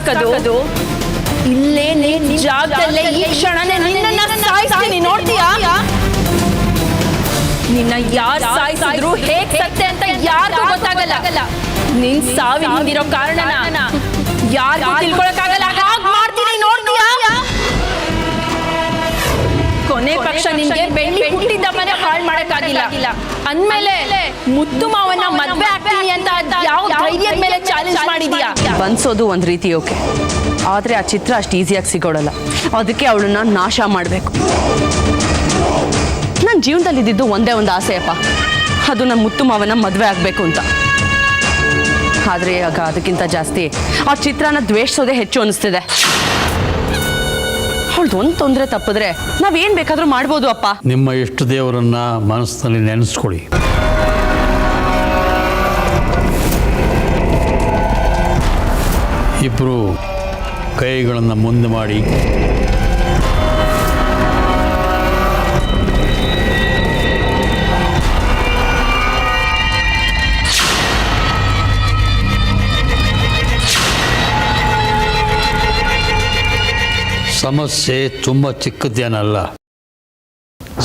ಸಾಕೋದು? ಇಲ್ಲೇ ನಿನ್ ಜಾಗದಲ್ಲೇ ಈ ಕ್ಷಣನೇ ನಿನ್ನನ್ನ ಸಾಯಿಸ್ತೀನಿ, ನೋಡ್ತೀಯಾ? ನಿನ್ನ ಯಾರು ಸಾಯಿಸಿದ್ರು ಹೇಗ್ ಸತ್ತೆ ಅಂತ ಯಾರಿಗೂ ಗೊತ್ತಾಗಲ್ಲ. ನಿನ್ ಸಾವಿನ ಹಿಂದಿರೋ ಕಾರಣನ ಯಾರಿಗೂ ತಿಳ್ಕೊಳಕ್ಕಾಗಲ್ಲ. ಹಾಗ್ ಮಾಡ್ತೀನಿ, ನೋಡ್ತೀಯಾ? ಕೊನೆ ಪಕ್ಷ ನಿನ್ಗೆ ಬೆಳ್ಳಿ ಹುಟ್ಟಿದ ಮನೆ ಹಾಳು ಮಾಡಕ್ಕಾಗಿಲ್ಲ ಅಂದ್ಮೇಲೆ ಮುತ್ತು ಮಾವನ್ನ ಮದ್ವೆ ಆಗ್ತೀನಿ ಅಂತ ಯಾವ ಧೈರ್ಯದ ಮೇಲೆ ಚಾಲೆಂಜ್ ಮಾಡಿದ್ಯಾ? ಬನ್ಸೋದು ಒಂದ್ ರೀತಿ ಓಕೆ, ಆದ್ರೆ ಆ ಚಿತ್ರ ಅಷ್ಟು ಈಸಿಯಾಗಿ ಸಿಗೋಡಲ್ಲ. ಅದಕ್ಕೆ ಅವಳನ್ನ ನಾಶ ಮಾಡಬೇಕು. ನನ್ನ ಜೀವನದಲ್ಲಿ ಇದ್ದಿದ್ದು ಒಂದೇ ಒಂದು ಆಸೆಯಪ್ಪ, ಅದು ನಮ್ಮ ಮುತ್ತು ಮಾವನ ಮದುವೆ ಆಗಬೇಕು ಅಂತ. ಆದರೆ ಆಗ ಅದಕ್ಕಿಂತ ಜಾಸ್ತಿ ಆ ಚಿತ್ರನ ದ್ವೇಷಿಸೋದೇ ಹೆಚ್ಚು ಅನಿಸ್ತಿದೆ. ಅವಳ್ದು ಒಂದು ತೊಂದರೆ ತಪ್ಪಿದ್ರೆ ನಾವೇನು ಬೇಕಾದರೂ ಮಾಡ್ಬೋದು ಅಪ್ಪ. ನಿಮ್ಮ ಇಷ್ಟ ದೇವರನ್ನ ಮನಸ್ಸಿನಲ್ಲಿ ನೆನೆಸ್ಕೊಳ್ಳಿ. ಇಬ್ಬರು ಕೈಗಳನ್ನು ಮುಂದೆ ಮಾಡಿ ಸಮಸ್ಯೆ ತುಂಬ ಚಿಕ್ಕದೇನಲ್ಲ.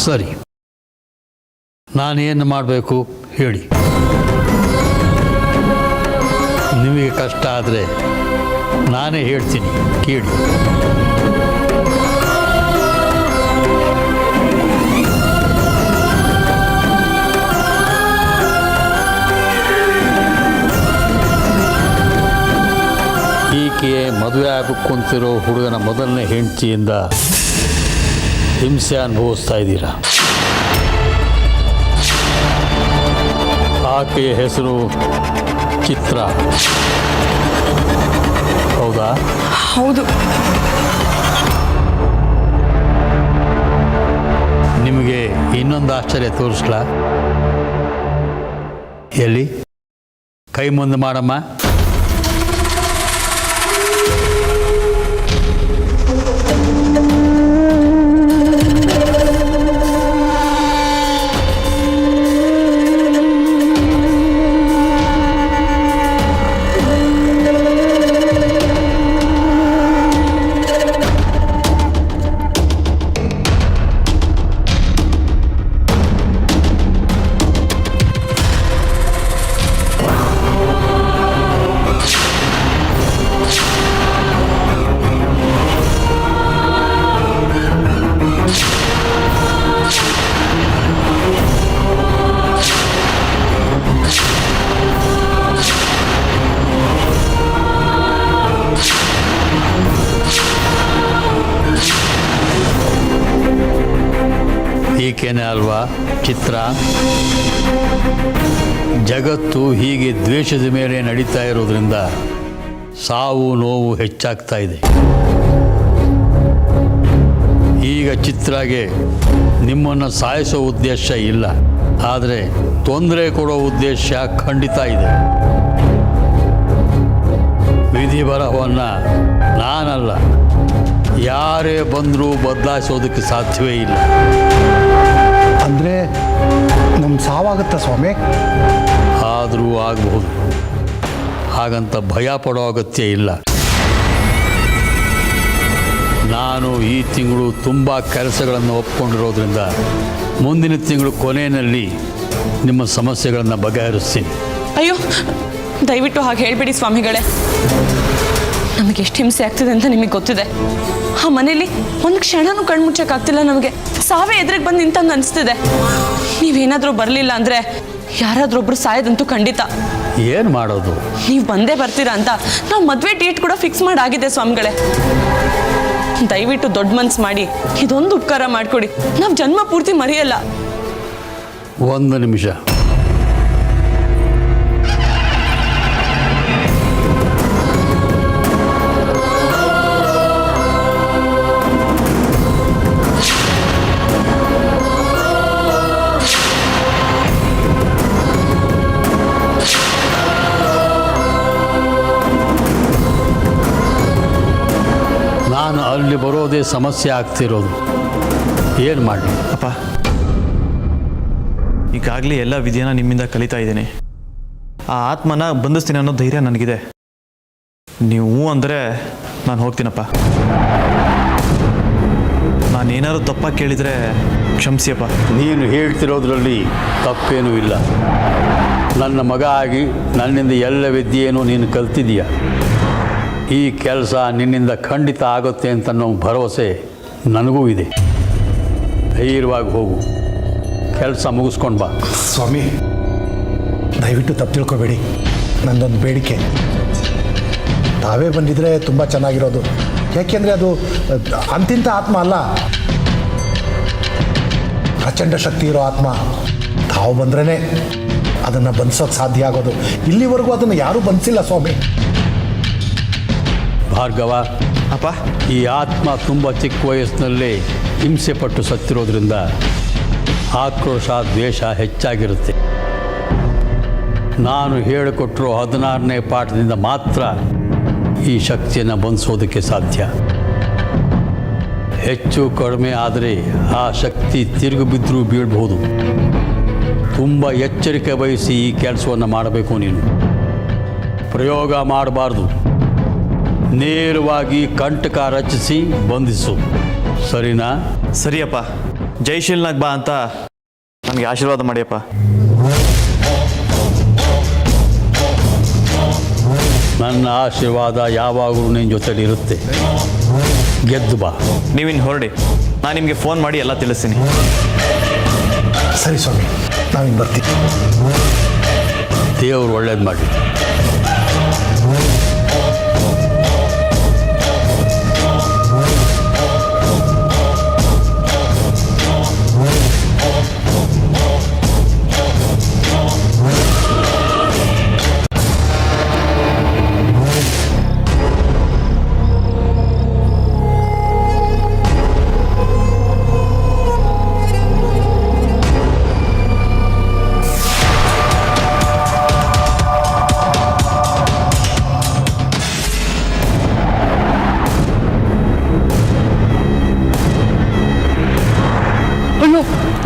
ಸರಿ, ನಾನೇನು ಮಾಡಬೇಕು ಹೇಳಿ. ನಿಮಗೆ ಕಷ್ಟ ಆದರೆ ನಾನೇ ಹೇಳ್ತೀನಿ, ಕೇಳಿ. ಈಕೆ ಮದುವೆ ಆಗಬೇಕು ಅಂತಿರೋ ಹುಡುಗನ ಮೊದಲನೇ ಹೆಂಡತಿಯಿಂದ ಹಿಂಸೆ ಅನುಭವಿಸ್ತಾ ಇದ್ದೀರಾ. ಆಕೆಯ ಹೆಸರು ಚಿತ್ರ, ಹೌದಾ? ಹೌದು. ನಿಮಗೆ ಇನ್ನೊಂದು ಆಶ್ಚರ್ಯ ತೋರಿಸ್ಲಾ? ಎಲ್ಲಿ? ಕೈ ಮುಂದೆ ಮಾಡಮ್ಮ. ಈಕೆನೇ ಅಲ್ವಾ ಚಿತ್ರ? ಜಗತ್ತು ಹೀಗೆ ದ್ವೇಷದ ಮೇಲೆ ನಡೀತಾ ಇರೋದ್ರಿಂದ ಸಾವು ನೋವು ಹೆಚ್ಚಾಗ್ತಾ ಇದೆ. ಈಗ ಚಿತ್ರಗೆ ನಿಮ್ಮನ್ನು ಸಾಯಿಸೋ ಉದ್ದೇಶ ಇಲ್ಲ, ಆದರೆ ತೊಂದರೆ ಕೊಡೋ ಉದ್ದೇಶ ಖಂಡಿತ ಇದೆ. ವಿಧಿ ಬರಹವನ್ನು ನಾನಲ್ಲ, ಯಾರೇ ಬಂದರೂ ಬದಲಾಯಿಸೋದಕ್ಕೆ ಸಾಧ್ಯವೇ ಇಲ್ಲ. ಅಂದರೆ ನಮ್ಮ ಸಾವಾಗುತ್ತಾ ಸ್ವಾಮಿ? ಆದರೂ ಆಗಬಹುದು, ಹಾಗಂತ ಭಯ ಪಡೋ ಅಗತ್ಯ ಇಲ್ಲ. ನಾನು ಈ ತಿಂಗಳು ತುಂಬ ಕೆಲಸಗಳನ್ನು ಒಪ್ಕೊಂಡಿರೋದ್ರಿಂದ ಮುಂದಿನ ತಿಂಗಳು ಕೊನೆಯಲ್ಲಿ ನಿಮ್ಮ ಸಮಸ್ಯೆಗಳನ್ನು ಬಗೆಹರಿಸ್ತೀನಿ. ಅಯ್ಯೋ, ದಯವಿಟ್ಟು ಹಾಗೆ ಹೇಳ್ಬೇಡಿ ಸ್ವಾಮಿಗಳೇ. ನಮಗೆ ಎಷ್ಟು ಹಿಂಸೆ ಆಗ್ತಿದೆ ಅಂತ ನಿಮಗೆ ಗೊತ್ತಿದೆ. ಆ ಮನೇಲಿ ಒಂದು ಕ್ಷಣನೂ ಕಣ್ಮುಚ್ಚಕ್ಕಾಗ್ತಿಲ್ಲ. ನಮಗೆ ಸಾವೇ ಎದುರಿಗೆ ಬಂದು ನಿಂತಂಗೆ ಅನಿಸ್ತಿದೆ. ನೀವೇನಾದರೂ ಬರಲಿಲ್ಲ ಅಂದರೆ ಯಾರಾದ್ರೊಬ್ರು ಸಾಯೋದಂತೂ ಖಂಡಿತ. ಏನು ಮಾಡೋದು? ನೀವು ಬಂದೇ ಬರ್ತೀರಾ ಅಂತ ನಾವು ಮದುವೆ ಡೇಟ್ ಕೂಡ ಫಿಕ್ಸ್ ಮಾಡಾಗಿದೆ ಸ್ವಾಮಿಗಳೇ. ದಯವಿಟ್ಟು ದೊಡ್ಡ ಮನ್ಸು ಮಾಡಿ ಇದೊಂದು ಉಪಕಾರ ಮಾಡಿಕೊಡಿ. ನಾವು ಜನ್ಮ ಪೂರ್ತಿ ಮರೆಯಲ್ಲ. ಒಂದು ನಿಮಿಷ. ನಾನು ಅಲ್ಲಿ ಬರೋದೇ ಸಮಸ್ಯೆ ಆಗ್ತಿರೋದು. ಏನು ಮಾಡಲಿ ಅಪ್ಪ? ಈಗಾಗಲೇ ಎಲ್ಲ ವಿಧಿಯನ್ನು ನಿಮ್ಮಿಂದ ಕಲಿತಾ ಇದ್ದೀನಿ. ಆ ಆತ್ಮನ ಬಂಧಿಸ್ತೀನಿ ಅನ್ನೋ ಧೈರ್ಯ ನನಗಿದೆ. ನೀವು ಅಂದರೆ ನಾನು ಹೋಗ್ತೀನಪ್ಪ. ನಾನೇನಾದ್ರು ತಪ್ಪಾಗಿ ಕೇಳಿದರೆ ಕ್ಷಮಿಸಿಯಪ್ಪ. ನೀನು ಹೇಳ್ತಿರೋದ್ರಲ್ಲಿ ತಪ್ಪೇನೂ ಇಲ್ಲ. ನನ್ನ ಮಗ ಆಗಿ ನನ್ನಿಂದ ಎಲ್ಲ ವಿದ್ಯೆಯನ್ನು ನೀನು ಕಲ್ತಿದೀಯ. ಈ ಕೆಲಸ ನಿನ್ನಿಂದ ಖಂಡಿತ ಆಗುತ್ತೆ ಅಂತ ಅನ್ನೋ ಭರವಸೆ ನನಗೂ ಇದೆ. ಧೈರ್ಯವಾಗಿ ಹೋಗು, ಕೆಲಸ ಮುಗಿಸ್ಕೊಂಡು ಬಾ. ಸ್ವಾಮಿ, ದಯವಿಟ್ಟು ತಪ್ಪು ತಿಳ್ಕೊಬೇಡಿ. ನಂದೊಂದು ಬೇಡಿಕೆ. ತಾವೇ ಬಂದಿದ್ರೆ ತುಂಬ ಚೆನ್ನಾಗಿರೋದು. ಯಾಕೆಂದರೆ ಅದು ಅಂತಿಂತ ಆತ್ಮ ಅಲ್ಲ, ಪ್ರಚಂಡ ಶಕ್ತಿ ಇರೋ ಆತ್ಮ. ತಾವು ಬಂದ್ರೇ ಅದನ್ನು ಬಂಧಿಸೋಕೆ ಸಾಧ್ಯ ಆಗೋದು. ಇಲ್ಲಿವರೆಗೂ ಅದನ್ನು ಯಾರೂ ಬಂಧಿಸಿಲ್ಲ ಸ್ವಾಮಿ. ಭಾರ್ಗವ, ಅಪ್ಪ, ಈ ಆತ್ಮ ತುಂಬ ಚಿಕ್ಕ ವಯಸ್ಸಿನಲ್ಲೇ ಹಿಂಸೆ ಪಟ್ಟು ಸತ್ತಿರೋದ್ರಿಂದ ಆಕ್ರೋಶ, ದ್ವೇಷ ಹೆಚ್ಚಾಗಿರುತ್ತೆ. ನಾನು ಹೇಳಿಕೊಟ್ಟಿರೋ 16ನೇ ಪಾಠದಿಂದ ಮಾತ್ರ ಈ ಶಕ್ತಿಯನ್ನು ಬಂಧಿಸೋದಕ್ಕೆ ಸಾಧ್ಯ. ಹೆಚ್ಚು ಕಡಿಮೆ ಆದರೆ ಆ ಶಕ್ತಿ ತಿರುಗಿ ಬಿದ್ದರೂ ಬೀಳಬಹುದು. ತುಂಬ ಎಚ್ಚರಿಕೆ ವಹಿಸಿ ಈ ಕೆಲಸವನ್ನು ಮಾಡಬೇಕು. ನೀನು ಪ್ರಯೋಗ ಮಾಡಬಾರ್ದು. ನೇರವಾಗಿ ಕಂಟಕ ರಚಿಸಿ ಬಂಧಿಸು. ಸರಿನಾ? ಸರಿಯಪ್ಪ. ಜೈಶೀಲ್ನಾಗ್ ಬಾ ಅಂತ ನನಗೆ ಆಶೀರ್ವಾದ ಮಾಡಿಯಪ್ಪ. ನನ್ನ ಆಶೀರ್ವಾದ ಯಾವಾಗಲೂ ನಿನ್ನ ಜೊತೆಲಿ ಇರುತ್ತೆ. ಗೆದ್ದು ಬಾ. ನೀವಿನ್ನು ಹೊರಡಿ, ನಾನು ನಿಮಗೆ ಫೋನ್ ಮಾಡಿ ಎಲ್ಲ ತಿಳಿಸ್ತೀನಿ. ಸರಿ ಸ್ವಾಮಿ, ನಾವಿನ್ನು ಬರ್ತೀವಿ. ದೇವರು ಒಳ್ಳೇದು ಮಾಡಿ.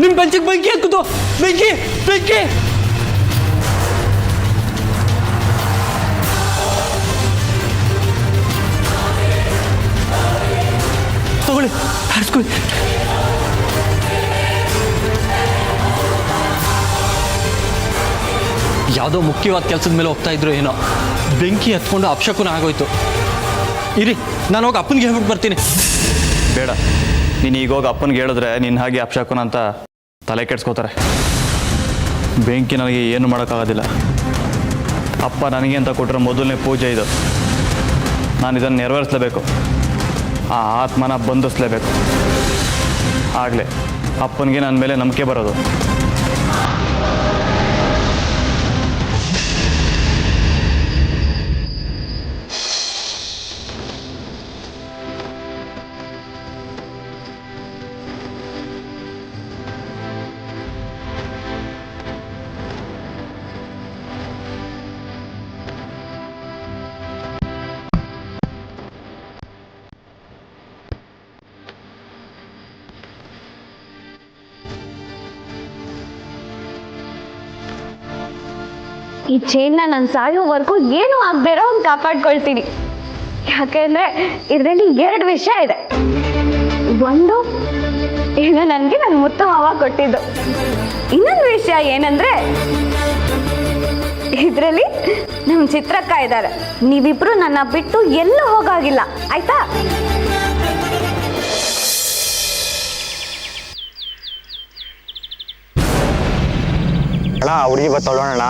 ನಿಮ್ಮ ಬೆಂಚಿಗೆ ಬೆಂಕಿ ಹಾಕುದು. ಬೆಂಕಿ ಬೆಂಕಿ ತಗೊಳ್ಳಿ, ಹಾರಿಸ್ಕೊಳ್ಳಿ. ಯಾವುದೋ ಮುಖ್ಯವಾದ ಕೆಲಸದ ಮೇಲೆ ಹೋಗ್ತಾ ಇದ್ರು ಏನೋ, ಬೆಂಕಿ ಹತ್ಕೊಂಡು ಅಪಶಕುನ ಆಗೋಯ್ತು. ಇರಿ, ನಾನು ಹೋಗಿ ಅಪ್ಪನಿಗೆ ಹೇಳ್ಬಿಟ್ಟು ಬರ್ತೀನಿ. ಬೇಡ, ನೀನು ಈಗ ಹೋಗಿ ಅಪ್ಪನಿಗೆ ಹೇಳಿದ್ರೆ ನಿನ್ನ ಹಾಗೆ ಅಪಶಕುನ ಅಂತ ತಲೆ ಕೆಡ್ಸ್ಕೋತಾರೆ. ಬೆಂಕಿ ನನಗೆ ಏನು ಮಾಡೋಕ್ಕಾಗೋದಿಲ್ಲ. ಅಪ್ಪ ನನಗೆ ಅಂತ ಕೊಟ್ಟರೆ ಮೊದಲನೇ ಪೂಜೆ ಇದು. ನಾನು ಇದನ್ನು ನೆರವೇರಿಸಲೇಬೇಕು. ಆ ಆತ್ಮನ ಬಂಧಿಸಲೇಬೇಕು. ಆಗಲೇ ಅಪ್ಪನಿಗೆ ನನ್ನ ಮೇಲೆ ನಂಬಿಕೆ ಬರೋದು. ಈ ಚೈನ್ನ ನಾನು ಸಾಯೋವರೆಗೂ ಏನು ಆಗಬೇರೋ ಅಂತ ಕಾಪಾಡ್ಕೊಳ್ತೀನಿ. ಯಾಕೆಂದ್ರೆ ಇದರಲ್ಲಿ 2 ವಿಷಯ ಇದೆ. ಒಂದು, ಇದು ನನಗೆ ನನ್ನ ಮುತ್ತ ಮಾವ ಕೊಟ್ಟಿದ್ದು. ಇನ್ನೊಂದು ವಿಷಯ ಏನಂದ್ರೆ, ಇದರಲ್ಲಿ ನಮ್ಮ ಚಿತ್ರಕ್ಕ ಇದ್ದಾರೆ. ನೀವಿಬ್ರು ನನ್ನ ಬಿಟ್ಟು ಎಲ್ಲೂ ಹೋಗಾಗಿಲ್ಲ, ಆಯ್ತಾ? ಅಣ್ಣ, ಹುಡುಗಿ ಬತ್ತೋಳೋಣ.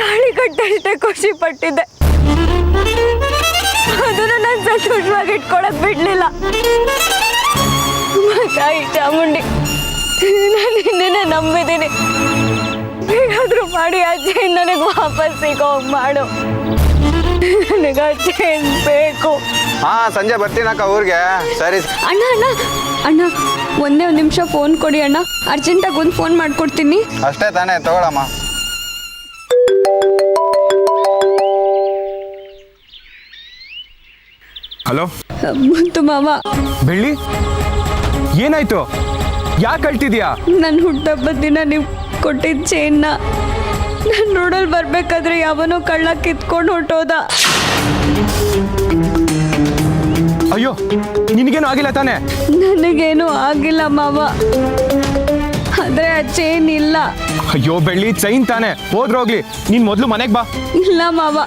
ತಾಳಿ ಕಟ್ಟಷ್ಟೇ ಖುಷಿ ಪಟ್ಟಿದ್ದೆ, ಅದನ್ನು ನಾನು ಸಂತೋಷವಾಗಿ ಇಟ್ಕೊಳಕ್ ಬಿಡ್ಲಿಲ್ಲ. ತಾಯಿ ಚಾಮುಂಡಿ, ನಾನು ನಿನ್ನೆ ನಂಬಿದ್ದೀನಿ. ಹೇಗಾದ್ರೂ ಮಾಡಿ ಆ ಚೈನ್ ನನಗೆ ವಾಪಸ್ ಸಿಗೋ ಮಾಡು. ನನಗೆ ಆ ಚೈನ್ ಬೇಕು. ಹಾ ಸಂಜೆ ಬರ್ತೀನಕ್ಕ ಊರಿಗೆ. ಸರಿ ಅಣ್ಣ ಅಣ್ಣ ಅಣ್ಣ, ಒಂದೇ ಒಂದು ನಿಮಿಷ ಫೋನ್ ಕೊಡಿ ಅಣ್ಣ, ಅರ್ಜೆಂಟಾಗಿ ಒಂದು ಫೋನ್ ಮಾಡ್ಕೊಡ್ತೀನಿ. ಅಷ್ಟೇ ತಾನೇ, ತಗೊಳಮ್ಮ. ಹಲೋ ಮುತ್ತು ಮಾವ, ಬೆಳ್ಳಿ, ಏನಾಯ್ತು? ಯಾಕೆ ಅಳ್ತಿದ್ಯಾ? ನನ್ನ ಹುಟ್ಟಹಬ್ಬದ ದಿನ ನೀವು ಕೊಟ್ಟಿದ್ದ ಚೈನ್ನ ನಾನು ರೋಡಲ್ಲಿ ಬರ್ಬೇಕಾದ್ರೆ ಯಾವನೋ ಕಳ್ಳ ಕಿತ್ಕೊಂಡು ಹೊಟ್ಟೋದ. ಅಯ್ಯೋ, ನಿನಗೇನು ಆಗಿಲ್ಲ ತಾನೆ? ನನಗೇನು ಆಗಿಲ್ಲ ಮಾವ, ಆದ್ರೆ ಆ ಚೈನ್ ಇಲ್ಲ. ಅಯ್ಯೋ ಬೆಳ್ಳಿ, ಚೈನ್ ತಾನೆ, ಹೋಗ್ಲಿ. ನೀನ್ ಮೊದಲು ಮನೆಗೆ ಬಾ. ಇಲ್ಲ ಮಾವ,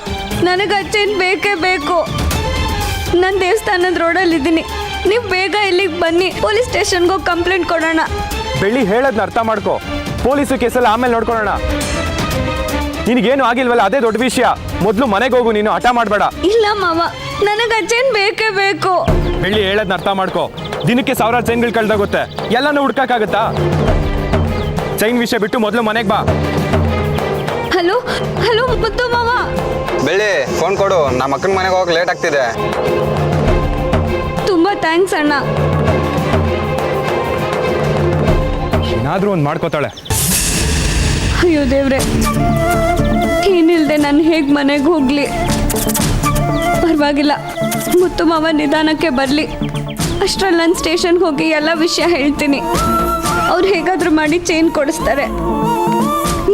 ನನಗೆ ಆ ಚೈನ್ ಬೇಕೇ ಬೇಕು. ನಾನು ದೇವಸ್ಥಾನದ ರೋಡಲ್ಲಿ ಇದ್ದೀನಿ, ನೀವು ಬೇಗ ಇಲ್ಲಿಗೆ ಬನ್ನಿ, ಪೊಲೀಸ್ ಸ್ಟೇಷನ್ಗೆ ಹೋಗಿ ಕಂಪ್ಲೇಂಟ್ ಕೊಡೋಣ. ಬೆಳ್ಳಿ, ಹೇಳೋದನ್ನ ಅರ್ಥ ಮಾಡ್ಕೋ. ಪೊಲೀಸು ಕೇಸಲ್ಲಿ ಆಮೇಲೆ ನೋಡ್ಕೊಳ್ಳೋಣ. ನಿನಗೇನು ಆಗಿಲ್ವಲ್ಲ, ಅದೇ ದೊಡ್ಡ ವಿಷಯ. ಮೊದಲು ಮನೆಗೆ ಹೋಗು, ನೀನು ಹಠ ಮಾಡಬೇಡ. ಇಲ್ಲ ಮಾವ, ನನಗೆ ಆ ಚೈನ್ ಬೇಕೇ ಬೇಕು. ಬೆಳ್ಳಿ, ಹೇಳೋದನ್ನ ಅರ್ಥ ಮಾಡ್ಕೋ. ದಿನಕ್ಕೆ ಸಾವಿರಾರು ಚೈನ್ಗಳು ಕಳ್ದಾಗುತ್ತೆ, ಎಲ್ಲನೂ ಹುಡ್ಕಾಗತ್ತಾ? ಚೈನ್ ವಿಷಯ ಬಿಟ್ಟು ಮೊದಲು ಮನೆಗೆ ಬಾ. ಹಲೋ ಹಲೋ ಮುತ್ತು ಮಾವ. ಬೆಳ್ಳಿ, ಫೋನ್ ಕೊಡು, ನಮ್ಮ ಅಕ್ಕನ ಮನೆಗೆ ಹೋಗಕ್ಕೆ ಲೇಟ್ ಆಗ್ತಿದೆ. ತುಂಬಾ ಥ್ಯಾಂಕ್ಸ್ ಅಣ್ಣ. ಏನಾದ್ರೂ ಒಂದು ಮಾಡ್ಕೋತಾಳೆ. ಅಯ್ಯೋ ದೇವ್ರೆ, ಏನಿಲ್ದೆ ನಾನು ಹೇಗೆ ಮನೆಗೆ ಹೋಗ್ಲಿ? ಪರವಾಗಿಲ್ಲ, ಮುತ್ತು ಮಾವ ನಿಧಾನಕ್ಕೆ ಬರಲಿ. ಅಷ್ಟರಲ್ಲಿ ನಾನು ಸ್ಟೇಷನ್ಗೆ ಹೋಗಿ ಎಲ್ಲ ವಿಷಯ ಹೇಳ್ತೀನಿ. ಅವ್ರು ಹೇಗಾದರೂ ಮಾಡಿ ಚೈನ್ ಕೊಡಿಸ್ತಾರೆ.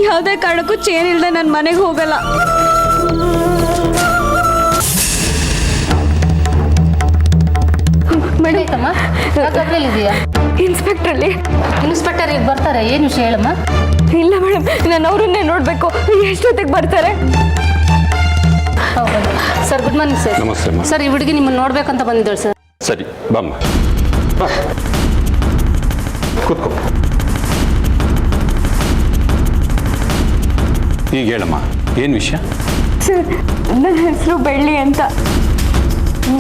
ಯಾವುದೇ ಕಾರಣಕ್ಕೂ ಚೈನ್ ಇಲ್ಲದೆ ನಾನು ಮನೆಗೆ ಹೋಗಲ್ಲ. ಮೇಡಮ್, ಇದೆಯಾ? ಇನ್ಸ್ಪೆಕ್ಟ್ರಲ್ಲಿ. ಇನ್ಸ್ಪೆಕ್ಟರ್ ಈಗ ಬರ್ತಾರೆ, ಏನು ವಿಷಯ ಹೇಳಮ್ಮ? ಇಲ್ಲ ಮೇಡಮ್, ನಾನು ಅವ್ರನ್ನೇ ನೋಡಬೇಕು. ಎಷ್ಟೊತ್ತಿಗೆ ಬರ್ತಾರೆ? Sir, good morning sir. ನಮಸ್ತೆ ಅಮ್ಮ. ಸರ್, ಈ ಹುಡುಗಿ ನಿಮ್ಮನ್ನು ನೋಡ್ಬೇಕಂತ ಬಂದಿದ್ದಾಳೆ ಸರ್. ಸರಿ, ಬಾಮ್ಮ, ಬಾ, ಕೂತ್ಕೋ. ಈಗ ಹೇಳಮ್ಮ, ಏನು ವಿಷಯ? ಸರ್, ನನ್ನ ಹೆಸರು ಬೆಳ್ಳಿ ಅಂತ.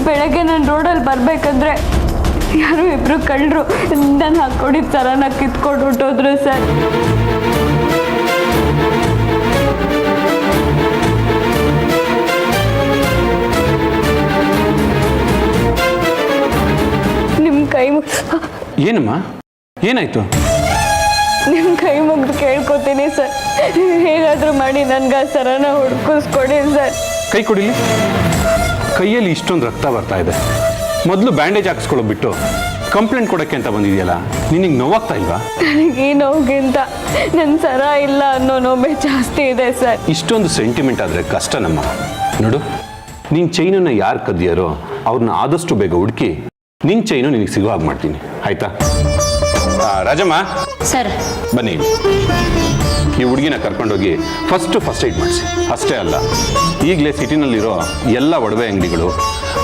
ಬೆಳಗ್ಗೆ ನಾನು ರೋಡಲ್ಲಿ ಬರಬೇಕಂದ್ರೆ ಯಾರೋ ಇಬ್ರು ಕಳ್ಳರು ನಾನು ಹಾಕ್ಕೊಂಡಿದ್ದ ಸರನ ಕಿತ್ಕೊಂಡು ಹೊಟ್ಟೋದ್ರು ಸರ್. ನಿಮ್ಮ ಕೈ ಏನಮ್ಮ, ಏನಾಯ್ತು? ನಿಮ್ಮ ಕೈ ಮುಗ್ದು ಕೇಳ್ಕೊತೀನಿ ಸರ್, ಹೇಗಾದರೂ ಮಾಡಿ ನನ್ಗೆ ಆ ಸರನ ಹುಡ್ಕಿಸ್ಕೊಡಿ ಸರ್. ಕೈ ಕೊಡಿಲಿ. ಕೈಯಲ್ಲಿ ಇಷ್ಟೊಂದು ರಕ್ತ ಬರ್ತಾ ಇದೆ. ಮೊದಲು ಬ್ಯಾಂಡೇಜ್ ಹಾಕಿಸ್ಕೊಳ್ಳೋ ಬಿಟ್ಟು ಕಂಪ್ಲೇಂಟ್ ಕೊಡೋಕ್ಕೆ ಅಂತ ಬಂದಿದೆಯಲ್ಲ, ನಿನಗೆ ನೋವಾಗ್ತಾ ಇಲ್ವಾ? ನನಗೆ ಈ ನೋವಿಗಿಂತ ನನ್ನ ಸರ ಇಲ್ಲ ಅನ್ನೋ ನೋವೇ ಜಾಸ್ತಿ ಇದೆ ಸರ್. ಇಷ್ಟೊಂದು ಸೆಂಟಿಮೆಂಟ್ ಆದರೆ ಕಷ್ಟನಮ್ಮ. ನೋಡು, ನಿನ್ನ ಚೈನನ್ನು ಯಾರು ಕದ್ದಿಯಾರೋ ಅವ್ರನ್ನ ಆದಷ್ಟು ಬೇಗ ಹುಡುಕಿ ನಿನ್ನ ಚೈನು ನಿನಗೆ ಸಿಗೋ ಹಾಗೆ ಮಾಡ್ತೀನಿ, ಆಯ್ತಾ? ರಾಜಮ್ಮ ಸರ್, ಬನ್ನಿ. ಈ ಹುಡುಗಿನ ಕರ್ಕೊಂಡೋಗಿ ಫಸ್ಟ್ ಏಡ್ ಮಾಡಿಸಿ. ಅಷ್ಟೇ ಅಲ್ಲ, ಈಗಲೇ ಸಿಟಿನಲ್ಲಿರೋ ಎಲ್ಲ ಒಡವೆ ಅಂಗಡಿಗಳು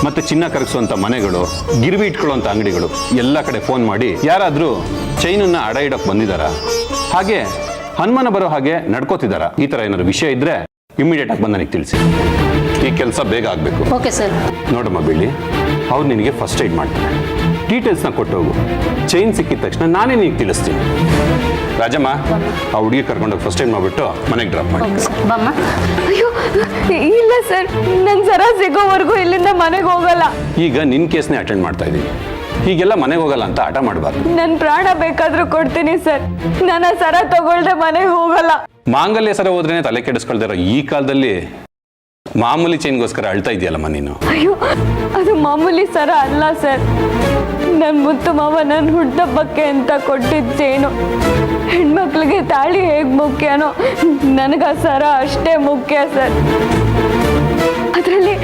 ಮತ್ತು ಚಿನ್ನ ಕರಗಿಸುವಂಥ ಮನೆಗಳು, ಗಿರ್ವಿ ಇಟ್ಕೊಳ್ಳುವಂಥ ಅಂಗಡಿಗಳು ಎಲ್ಲ ಕಡೆ ಫೋನ್ ಮಾಡಿ ಯಾರಾದರೂ ಚೈನನ್ನು ಅಡ ಇಡೋಕ್ಕೆ ಬಂದಿದ್ದಾರಾ, ಹಾಗೆ ಅನುಮಾನ ಬರೋ ಹಾಗೆ ನಡ್ಕೋತಿದ್ದಾರಾ, ಈ ಥರ ಏನಾದ್ರು ವಿಷಯ ಇದ್ದರೆ ಇಮ್ಮಿಡಿಯೇಟಾಗಿ ಬಂದು ನನಗೆ ತಿಳಿಸಿ. ಈ ಕೆಲಸ ಬೇಗ ಆಗಬೇಕು. Okay sir. ನೋಡಮ್ಮ ಬೆಳ್ಳಿ, ಅವ್ರು ನಿನಗೆ ಫಸ್ಟ್ ಏಡ್ ಮಾಡ್ತಾರೆ. ಡೀಟೇಲ್ಸ್ನ ಕೊಟ್ಟು ಹೋಗು. ಚೈನ್ ಸಿಕ್ಕಿದ ತಕ್ಷಣ ನಾನೇ ನಿನಗೆ ತಿಳಿಸ್ತೀನಿ. ರಾಜಮ್ಮ, ಆ ಹುಡುಗಿ ಕರ್ಕೊಂಡೋಗಿ ಫಸ್ಟ್ ಏಡ್ ಮಾಡಿಬಿಟ್ಟು ಮನೆಗೆ ಡ್ರಾಪ್ ಮಾಡಿ. ಬಾಮ್ಮ. ಅಯ್ಯೋ ಇಲ್ಲ ಸರ್, ನನ್ನ ಸರ ಸಿಗೋವರೆಗೂ ಇಲ್ಲಿಂದ ಮನೆಗೆ ಹೋಗಲ್ಲ. ಈಗ ನಿನ್ನ ಕೇಸ್ನೇ ಅಟೆಂಡ್ ಮಾಡ್ತಾ ಇದ್ದೀನಿ. ಹೀಗೆಲ್ಲ ಮನೆಗೆ ಹೋಗಲ್ಲ ಅಂತ ಆಟ ಮಾಡಬಾರ್ದು. ನನ್ನ ಪ್ರಾಣ ಬೇಕಾದ್ರೂ ಕೊಡ್ತೀನಿ ಸರ್, ನಾನು ಆ ಸರ ತಗೊಳ್ದೆ ಮನೆಗೆ ಹೋಗಲ್ಲ. ಮಾಂಗಲ್ಯ ಸರ ಹೋದ್ರೇನೆ ತಲೆ ಕೆಡಿಸ್ಕೊಳ್ದಿರೋ ಈ ಕಾಲದಲ್ಲಿ ಮಾಮೂಲಿ ಚೈನ್ಗೋಸ್ಕರ ಅಳ್ತಾ ಇದೆಯಲ್ಲಮ್ಮ ನೀನು. ಅಯ್ಯೋ, ಅದು ಮಾಮೂಲಿ ಸರ ಅಲ್ಲ ಸರ್. ನನ್ನ ಮುತ್ತು ಮಾವ ನನ್ನ ಹುಟ್ಟಹಬ್ಬಕ್ಕೆ ಅಂತ ಕೊಟ್ಟಿದ್ದ ಚೈನು. ಹೆಣ್ಮಕ್ಳಿಗೆ ತಾಳಿ ಹೇಗೆ ಮುಖ್ಯನೋ ನನಗೆ ಆ ಸರ ಅಷ್ಟೇ ಮುಖ್ಯ ಸರ್. ಅದರಲ್ಲಿ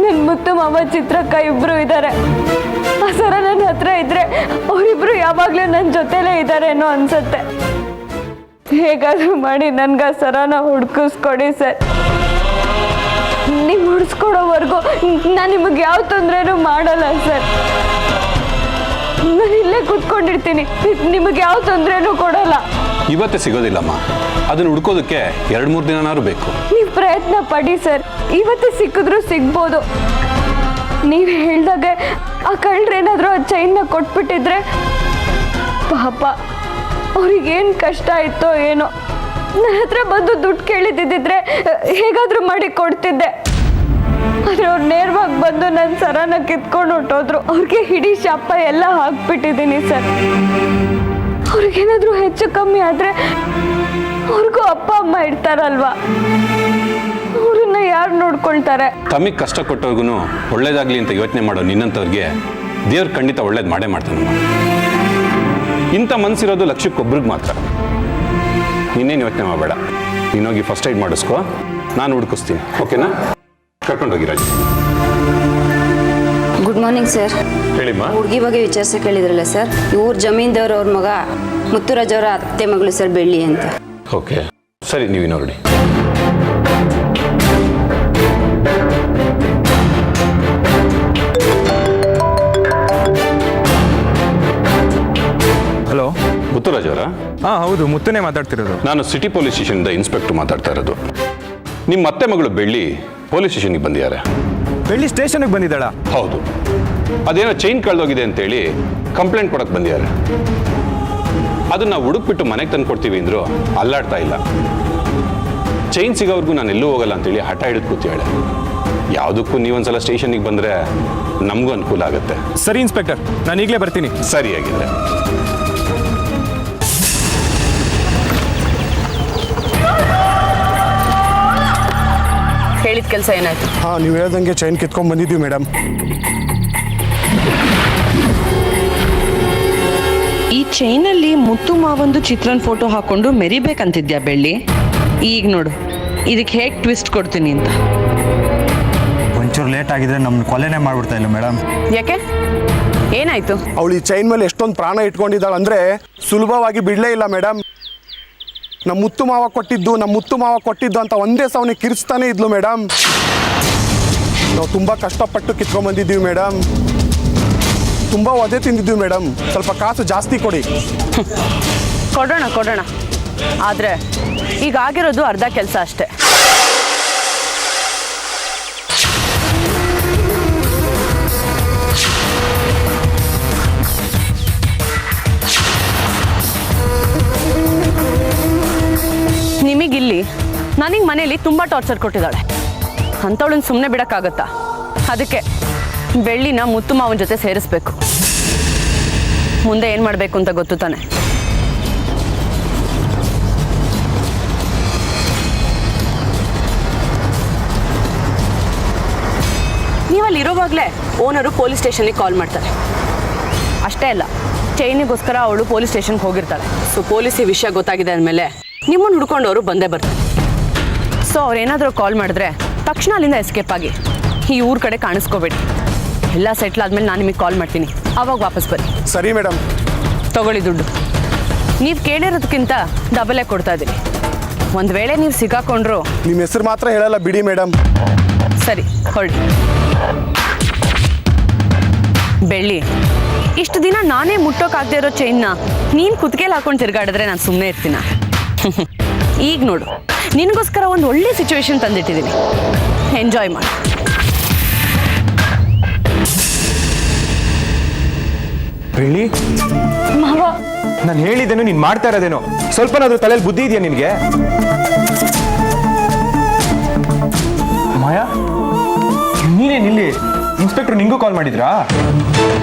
ನನ್ನ ಮುತ್ತು ಮಾವ ಚಿತ್ರಕ್ಕ ಇಬ್ರು ಇದ್ದಾರೆ. ಆ ಸರ ನನ್ನ ಹತ್ರ ಇದ್ರೆ ಅವರಿಬ್ರು ಯಾವಾಗಲೂ ನನ್ನ ಜೊತೆಲೇ ಇದ್ದಾರೇನೋ ಅನ್ಸುತ್ತೆ. ಹೇಗಾದ್ರೂ ಮಾಡಿ ನನ್ಗೆ ಆ ಸರನ ಹುಡ್ಕಿಸ್ಕೊಡಿ ಸರ್. ನೀವು ಹುಡ್ಸ್ಕೊಡೋವರೆಗೂ ನಾನು ನಿಮಗೆ ಯಾವ ತೊಂದರೆನೂ ಮಾಡಲ್ಲ ಸರ್. ನಾನು ಇಲ್ಲೇ ಕೂತ್ಕೊಂಡಿರ್ತೀನಿ, ನಿಮಗೆ ಯಾವ ತೊಂದರೆನೂ ಕೊಡಲ್ಲ. ಇವತ್ತೇ ಸಿಗೋದಿಲ್ಲಮ್ಮ. ಅದನ್ನು ಹುಡ್ಕೋದಕ್ಕೆ 2-3 ದಿನನಾದ್ರು ಬೇಕು. ನೀವು ಪ್ರಯತ್ನ ಪಡಿ ಸರ್, ಇವತ್ತೇ ಸಿಕ್ಕಿದ್ರು ಸಿಗ್ಬೋದು. ನೀವು ಹೇಳ್ದಾಗೆ ಆ ಕಳ್ಳರೇನಾದರೂ ಆ ಚೈನ್ನ ಕೊಟ್ಬಿಟ್ಟಿದ್ರೆ ಪಾಪ ಅವ್ರಿಗೇನು ಕಷ್ಟ ಆಯಿತೋ ಏನೋ. ನನ್ನ ಹತ್ರ ಬಂದು ದುಡ್ಡು ಕೇಳಿದ್ದಿದ್ರೆ ಹೇಗಾದರೂ ಮಾಡಿ ಕೊಡ್ತಿದ್ದೆ. ಆದರೆ ಅವ್ರು ನೇರವಾಗಿ ಬಂದು ನನ್ನ ಸರನ ಕಿತ್ಕೊಂಡು ಹೊಟ್ಟೋದ್ರು. ಅವ್ರಿಗೆ ಹಿಡಿ ಶಾಪ ಎಲ್ಲ ಹಾಕ್ಬಿಟ್ಟಿದ್ದೀನಿ ಸರ್. ಅವ್ರಿಗೇನಾದರೂ ಹೆಚ್ಚು ಕಮ್ಮಿ ಆದರೆ ಅವ್ರಿಗೂ ಅಪ್ಪ ಅಮ್ಮ ಇರ್ತಾರಲ್ವಾ, ಅವ್ರನ್ನ ಯಾರು ನೋಡ್ಕೊಳ್ತಾರೆ? ತಮಗೆ ಕಷ್ಟ ಕೊಟ್ಟವ್ರಿಗೂ ಒಳ್ಳೇದಾಗ್ಲಿ ಅಂತ ಯೋಚನೆ ಮಾಡೋ ನಿನ್ನಂಥವ್ರಿಗೆ ದೇವ್ರು ಖಂಡಿತ ಒಳ್ಳೇದು ಮಾಡೇ ಮಾಡ್ತಾನಮ್ಮ. ಇಂಥ ಮನಸ್ಸಿರೋದು ಲಕ್ಷಕ್ಕೊಬ್ರಿಗೆ ಮಾತ್ರ. ನೀನೇನು ಯೋಚನೆ ಮಾಡಬೇಡ, ನೀನೋಗಿ ಫಸ್ಟ್ ಏಡ್ ಮಾಡಿಸ್ಕೋ, ನಾನು ಹುಡುಕಿಸ್ತೀನಿ. ಓಕೆನಾ? ಕರ್ಕೊಂಡೋಗಿ ರಾಜು. Good morning sir. ಹೇಳಿಮ್ಮ. ಹುಡುಗಿ ಬಗ್ಗೆ ವಿಚಾರಿಸಕ್ಕೆ ಹೇಳಿದ್ರಲ್ಲ ಸರ್, ಇವ್ರ ಜಮೀನ್ದವ್ರು ಅವ್ರ ಮಗ ಮುತ್ತುರಾಜ್ ಅವರ ಅತ್ತೆ ಮಗಳು ಸರ್, ಬೆಳ್ಳಿ ಅಂತ. ಓಕೆ ಸರಿ, ನೀವು ನೋಡಿ. ಹಲೋ, ಮುತ್ತುರಾಜ್ ಅವರ? ಹಾಂ ಹೌದು, ಮುತ್ತನೇ ಮಾತಾಡ್ತಿರೋದು. ನಾನು ಸಿಟಿ ಪೊಲೀಸ್ ಸ್ಟೇಷನಿಂದ ಇನ್ಸ್ಪೆಕ್ಟರ್ ಮಾತಾಡ್ತಾ ಇರೋದು. ನಿಮ್ಮ ಅತ್ತೆ ಮಗಳು ಬೆಳ್ಳಿ ಪೊಲೀಸ್ ಸ್ಟೇಷನ್ಗೆ ಬಂದಿದ್ದಾರೆ. ಬೆಳ್ಳಿ ಸ್ಟೇಷನ್ಗೆ ಬಂದಿದ್ದಾಳ? ಹೌದು, ಅದೇನೋ ಚೈನ್ ಕಳೆದೋಗಿದೆ ಅಂತೇಳಿ ಕಂಪ್ಲೇಂಟ್ ಕೊಡಕ್ಕೆ ಬಂದಿದ್ದಾರೆ. ಅದನ್ನ ಹುಡುಕ್ಬಿಟ್ಟು ಮನೆಗೆ ತಂದು ಕೊಡ್ತೀವಿ ಅಂದ್ರು ಅಲ್ಲಾಡ್ತಾ ಇಲ್ಲ. ಚೈನ್ ಸಿಗೋವರೆಗೂ ನಾನು ಎಲ್ಲೂ ಹೋಗಲ್ಲ ಅಂತೇಳಿ ಹಠ ಹಿಡಿದು ಕೂತಿಯಾಳೆ. ಯಾವುದಕ್ಕೂ ನೀವೊಂದ್ಸಲ ಸ್ಟೇಷನ್ಗೆ ಬಂದರೆ ನಮಗೂ ಅನುಕೂಲ ಆಗುತ್ತೆ. ಸರಿ ಇನ್ಸ್ಪೆಕ್ಟರ್, ನಾನು ಈಗಲೇ ಬರ್ತೀನಿ. ಸರಿಯಾಗಿದೆ. ಹೇಳಿದ ಕೆಲಸ ಏನಾಯ್ತು? ಹಾಂ, ನೀವು ಹೇಳ್ದಂಗೆ ಚೈನ್ ಕಿತ್ಕೊಂಡು ಬಂದಿದ್ದೀವಿ ಮೇಡಮ್. ಈ ಚೈನಲ್ಲಿ ಮುತ್ತು ಮಾವಂದು ಚಿತ್ರನ್ ಫೋಟೋ ಹಾಕೊಂಡು ಮೆರಿಬೇಕಂತಿದ್ಯಾ ಬೆಳ್ಳಿ? ಈಗ ನೋಡು ಇದಕ್ಕೆ ಹೇಗೆ ಟ್ವಿಸ್ಟ್ ಕೊಡ್ತೀನಿ ಅಂತ. ಒಂಚೂರು ಲೇಟ್ ಆಗಿದ್ರೆ ನಮ್ಮನ್ನ ಕೊಲೆನೇ ಮಾಡ್ಬಿಡ್ತಾ ಇಲ್ಲ ಮೇಡಮ್. ಯಾಕೆ, ಏನಾಯ್ತು? ಅವಳು ಈ ಚೈನ್ ಮೇಲೆ ಎಷ್ಟೊಂದು ಪ್ರಾಣ ಇಟ್ಕೊಂಡಿದ್ದಾಳೆ ಅಂದರೆ ಸುಲಭವಾಗಿ ಬಿಡಲೇ ಇಲ್ಲ ಮೇಡಮ್. ನಮ್ಮ ಮುತ್ತು ಮಾವ ಕೊಟ್ಟಿದ್ದು ಅಂತ ಒಂದೇ ಸವನೆ ಕಿರಿಸ್ತಾನೆ ಇದ್ಲು ಮೇಡಮ್. ನಾವು ತುಂಬ ಕಷ್ಟಪಟ್ಟು ಕಿತ್ಕೊಂಡ್ಬಂದಿದ್ದೀವಿ ಮೇಡಮ್. ತುಂಬ ಒದೆ ತಿಂದಿದ್ದೀವಿ ಮೇಡಮ್. ಸ್ವಲ್ಪ ಕಾಸು ಜಾಸ್ತಿ ಕೊಡಿ. ಕೊಡೋಣ, ಆದರೆ ಈಗ ಆಗಿರೋದು ಅರ್ಧ ಕೆಲಸ ಅಷ್ಟೇ. ನಿಮಗಿಲ್ಲಿ ನನಗೆ ಮನೇಲಿ ತುಂಬ ಟಾರ್ಚರ್ ಕೊಟ್ಟಿದ್ದಾಳೆ. ಅಂಥವಳನ್ನ ಸುಮ್ಮನೆ ಬಿಡೋಕ್ಕಾಗತ್ತಾ? ಅದಕ್ಕೆ ಬೆಳ್ಳಿನ ಮುತ್ತು ಮಾವನ ಜೊತೆ ಸೇರಿಸ್ಬೇಕು. ಮುಂದೆ ಏನು ಮಾಡಬೇಕು ಅಂತ ಗೊತ್ತು ತಾನೆ? ನೀವಲ್ಲಿರೋವಾಗಲೇ ಓನರು ಪೊಲೀಸ್ ಸ್ಟೇಷನ್ಗೆ ಕಾಲ್ ಮಾಡ್ತಾರೆ. ಅಷ್ಟೇ ಅಲ್ಲ, ಚೈನಿಗೋಸ್ಕರ ಅವಳು ಪೊಲೀಸ್ ಸ್ಟೇಷನ್ಗೆ ಹೋಗಿರ್ತಾಳೆ. ಸೊ ಪೊಲೀಸ್ ಈ ವಿಷಯ ಗೊತ್ತಾಗಿದೆ ಅಂದಮೇಲೆ ನಿಮ್ಮನ್ನು ಹುಡ್ಕೊಂಡವರು ಬಂದೇ ಬರ್ತಾರೆ. ಸೊ ಅವ್ರೇನಾದರೂ ಕಾಲ್ ಮಾಡಿದ್ರೆ ತಕ್ಷಣ ಅಲ್ಲಿಂದ ಎಸ್ಕೇಪ್ ಆಗಿ ಈ ಊರ ಕಡೆ ಕಾಣಿಸ್ಕೋಬೇಡಿ. ಎಲ್ಲ ಸೆಟ್ಲ್ ಆದಮೇಲೆ ನಾನು ನಿಮಗೆ ಕಾಲ್ ಮಾಡ್ತೀನಿ, ಆವಾಗ ವಾಪಸ್ ಬನ್ನಿ. ಸರಿ ಮೇಡಮ್. ತಗೊಳ್ಳಿ ದುಡ್ಡು. ನೀವು ಕೇಳಿರೋದಕ್ಕಿಂತ ಡಬಲೇ ಕೊಡ್ತಾ ಇದ್ದೀನಿ. ಒಂದು ವೇಳೆ ನೀವು ಸಿಗಾಕೊಂಡ್ರು ನಿಮ್ಮ ಹೆಸರು ಮಾತ್ರ ಹೇಳಲ್ಲ ಬಿಡಿ ಮೇಡಮ್. ಸರಿ, ಹೊರಡಿ. ಬೆಳ್ಳಿ, ಇಷ್ಟು ದಿನ ನಾನೇ ಮುಟ್ಟೋಕ್ಕಾಗದೇ ಇರೋ ಚೈನ್ನ ನೀನು ಕುತ್ತಿಗೆಯಲ್ಲಿ ಹಾಕೊಂಡು ತಿರುಗಾಡಿದ್ರೆ ನಾನು ಸುಮ್ಮನೆ ಇರ್ತೀನ? ಈಗ ನೋಡು, ನಿನಗೋಸ್ಕರ ಒಂದು ಒಳ್ಳೆ ಸಿಚುವೇಶನ್ ತಂದಿಟ್ಟಿದ್ದೀನಿ. ಎಂಜಾಯ್ ಮಾಡಿ. ಬೆಳ್ಳಿ, ಮಾವ, ನಾನು ಹೇಳಿದ್ದೇನು ನೀನು ಮಾಡ್ತಾ ಇರೋದೇನೋ? ಸ್ವಲ್ಪನಾದ್ರೂ ತಲೆಯಲ್ಲಿ ಬುದ್ಧಿ ಇದೆಯಾ ನಿನಗೆ? ಮಾಯಾ, ನೀನೇ ನಿಲ್ಲಿ. ಇನ್ಸ್ಪೆಕ್ಟರ್ ನಿಂಗೂ ಕಾಲ್ ಮಾಡಿದ್ರಾ?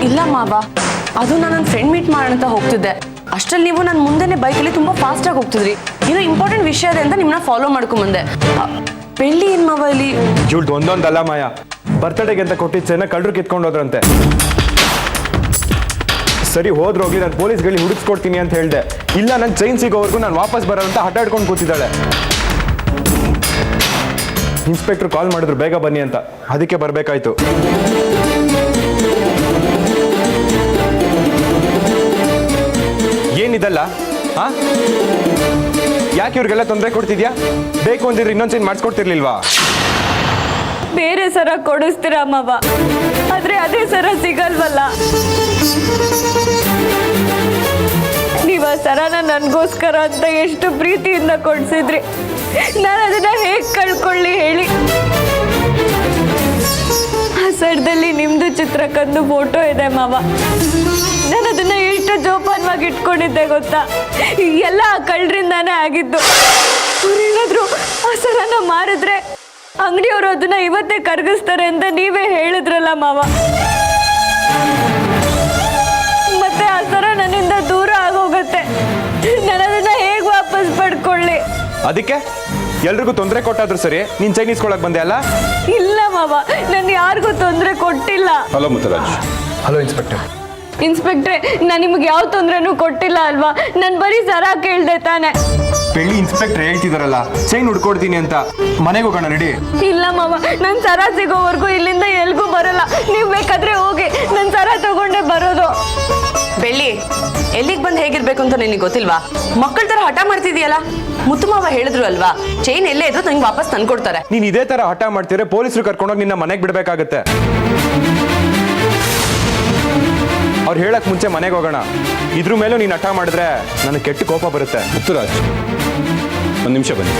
ಇಲ್ಲ ಮಾವ, ಅದು ನಾನು ನನ್ನ ಫ್ರೆಂಡ್ ಮೀಟ್ ಮಾಡೋಣ ಅಂತ ಹೋಗ್ತಿದ್ದೆ. ಅಷ್ಟರಲ್ಲಿ ನೀವು ನನ್ನ ಮುಂದೆನೇ ಬೈಕಲ್ಲಿ ತುಂಬ ಫಾಸ್ಟಾಗಿ ಹೋಗ್ತಿದ್ರಿ. ಏನೋ ಇಂಪಾರ್ಟೆಂಟ್ ವಿಷಯ ಇದೆ ಅಂತ ನಿಮ್ಮನ್ನ ಫಾಲೋ ಮಾಡ್ಕೊಂಬಂದೆ. ಬೆಳ್ಳಿ ಏನು ಮಾವ ಇಲ್ಲಿ? ಜೂಲ್ದು ಒಂದೊಂದಲ್ಲ ಮಾಯಾ, ಬರ್ತಡೇಗೆ ಅಂತ ಕೊಟ್ಟಿದ್ದ ಸೆನ್ನ ಕಳ್ಳರು ಕಿತ್ಕೊಂಡು ಹೋದ್ರಂತೆ. ಸರಿ ಹೋದ್ರು ಹೋಗಿ, ನಾನು ಪೊಲೀಸ್ಗಳಿಗೆ ಹುಡುಕ್ಸ್ಕೊಡ್ತೀನಿ ಅಂತ ಹೇಳಿದೆ. ಇಲ್ಲ, ನನ್ನ ಚೈನ್ ಸಿಗೋವರೆಗೂ ನಾನು ವಾಪಸ್ ಬರೋ ಅಂತ ಹಠ ಹಿಡ್ಕೊಂಡು ಕೂತಿದ್ದಾಳೆ. ಇನ್ಸ್ಪೆಕ್ಟರ್ ಕಾಲ್ ಮಾಡಿದ್ರು ಬೇಗ ಬನ್ನಿ ಅಂತ, ಅದಕ್ಕೆ ಬರಬೇಕಾಯ್ತು. ಏನಿದಲ್ಲ? ಹಾ, ಯಾಕೆ ಇವ್ರಿಗೆಲ್ಲ ತೊಂದರೆ ಕೊಡ್ತಿದ್ಯಾ? ಬೇಕು ಅಂದಿದ್ರೆ ಇನ್ನೊಂದು ಚೈನ್ ಮಾಡಿಸ್ಕೊಡ್ತಿರ್ಲಿಲ್ವಾ? ಬೇರೆ ಸರ ಕೊಡಿಸ್ತೀರಾ ಮಾವ, ಆದ್ರೆ ಅದೇ ಸರ ಸಿಗಲ್ವಲ್ಲ. ನೀವು ಆ ಸರನ ನನಗೋಸ್ಕರ ಅಂತ ಎಷ್ಟು ಪ್ರೀತಿಯಿಂದ ಕೊಡ್ಸಿದ್ರಿ. ನಾನು ಅದನ್ನ ಹೇಗೆ ಕಳ್ಕೊಳ್ಳಿ ಹೇಳಿ? ಆ ಸರದಲ್ಲಿ ನಿಮ್ದು ಚಿತ್ರಕ್ಕಂದು ಫೋಟೋ ಇದೆ ಮಾವ. ನಾನು ಅದನ್ನ ಎಷ್ಟು ಜೋಪಾನವಾಗಿ ಇಟ್ಕೊಂಡಿದ್ದೆ ಗೊತ್ತಾ? ಎಲ್ಲ ಆ ಕಳ್ಳರಿಂದಾನೇ ಆಗಿದ್ದು. ಅವ್ರೇನಾದ್ರು ಆ ಸರನ ಮಾರಿದ್ರೆ ಅಂಗಡಿಯವರು ಅದನ್ನ ಇವತ್ತೇ ಕರಗಿಸ್ತಾರೆ ಅಂತ ನೀವೇ ಹೇಳಿದ್ರಲ್ಲ ಮಾವ. ಮತ್ತೆ ಆ ಸರ ನನ್ನಿಂದ ದೂರ ಆಗೋಗತ್ತೆ. ನಾನು ಅದನ್ನ ಹೇಗೆ ವಾಪಸ್ ಪಡ್ಕೊಳ್ಳಿ? ಅದಕ್ಕೆ ಎಲ್ರಿಗೂ ತೊಂದರೆ ಕೊಟ್ಟಾದ್ರು ಸರಿ, ನೀನ್ ಚೈನ್ ಇಸ್ಕೊಳಕ್ ಬಂದೆ ಅಲ್ಲ? ಇಲ್ಲ ಮಾವ, ನಾನು ಯಾರಿಗೂ ತೊಂದರೆ ಕೊಟ್ಟಿಲ್ಲ. ಹಲೋ ಮುತ್ತರಾಜ್. Hello inspector. ಇನ್ಸ್ಪೆಕ್ಟ್ರೆ, ನಾನು ನಿಮ್ಗೆ ಯಾವ ತೊಂದರೆನೂ ಕೊಟ್ಟಿಲ್ಲ ಅಲ್ವಾ? ನಾನು ಬರೀ ಸರ ಕೇಳ್ದೆ ತಾನೆ. ಬೆಳ್ಳಿ ಇನ್ಸ್ಪೆಕ್ಟರ್ ಹೇಳ್ತಿದಾರಲ್ಲ ಚೈನ್ ಹುಡ್ಕೊಡ್ತೀನಿ ಅಂತ. ಮನೆಗೆ ಹೋಗೋಣ ನಡಿ. ಇಲ್ಲ ಮಾವ, ನನ್ನ ಸರ ಸಿಗೋವರೆಗೂ ಇಲ್ಲಿಂದ ಎಲ್ಗೂ ಬರಲ್ಲ. ನೀವು ಬೇಕಾದ್ರೆ ಹೋಗಿ, ನನ್ನ ಸರ ತಗೊಂಡೇ ಬರೋದು. ಬೆಳ್ಳಿ, ಎಲ್ಲಿಗೆ ಬಂದು ಹೇಗಿರ್ಬೇಕು ಅಂತ ನಿನಗೆ ಗೊತ್ತಿಲ್ವಾ? ಮಕ್ಕಳ ತರ ಹಠ ಮಾಡ್ತಿದೀಯಲ್ಲ. ಮುತ್ತು ಮಾವ ಹೇಳಿದ್ರು ಅಲ್ವಾ, ಚೈನ್ ಎಲ್ಲೇ ಇದ್ರು ನಂಗೆ ವಾಪಸ್ ತಂದ್ಕೊಡ್ತಾರೆ. ನೀನ್ ಇದೇ ತರ ಹಠ ಮಾಡ್ತೀರಾ ಪೊಲೀಸರು ಕರ್ಕೊಂಡೋಗಿ ನಿನ್ನ ಮನೆಗೆ ಬಿಡ್ಬೇಕಾಗತ್ತೆ. ಅವ್ರು ಹೇಳಕ್ ಮುಂಚೆ ಮನೆಗೆ ಹೋಗೋಣ. ಇದ್ರ ಮೇಲೂ ನೀನು ಹಠ ಮಾಡಿದ್ರೆ ನನಗೆ ಕೆಟ್ಟ ಕೋಪ ಬರುತ್ತೆ. ಮುತ್ತರಾಜ್, ಒಂದು ನಿಮಿಷ ಬನ್ನಿ.